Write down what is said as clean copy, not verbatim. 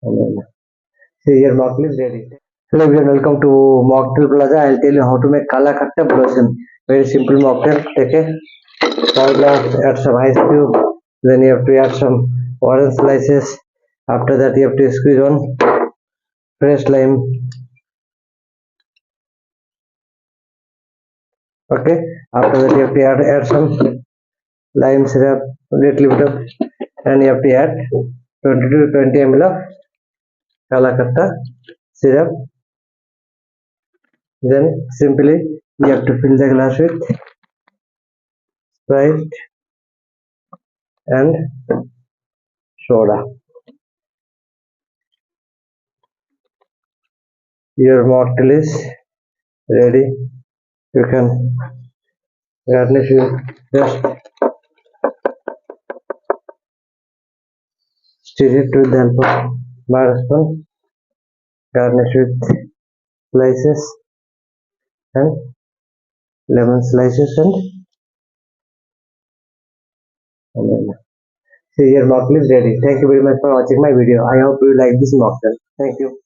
And see your mocktail is ready. Hello everyone, welcome to Mocktail Plaza. I'll tell you how to make Kala Khata blossom. Very simple mocktail. Take a small glass, add some ice cube, then you have to add some orange slices. After that, you have to squeeze one fresh lime. Okay. After that, you have to add some lime syrup, little bit of, and you have to add 20 to 20 ml of Kala Khata syrup. Then simply you have to fill the glass with Sprite and soda. Your mocktail is ready. You can garnish with just stir it with the help of bar spoon. Garnish with slices and lemon slices and see your mocktail is ready. Thank you very much for watching my video. I hope you like this mocktail. Thank you.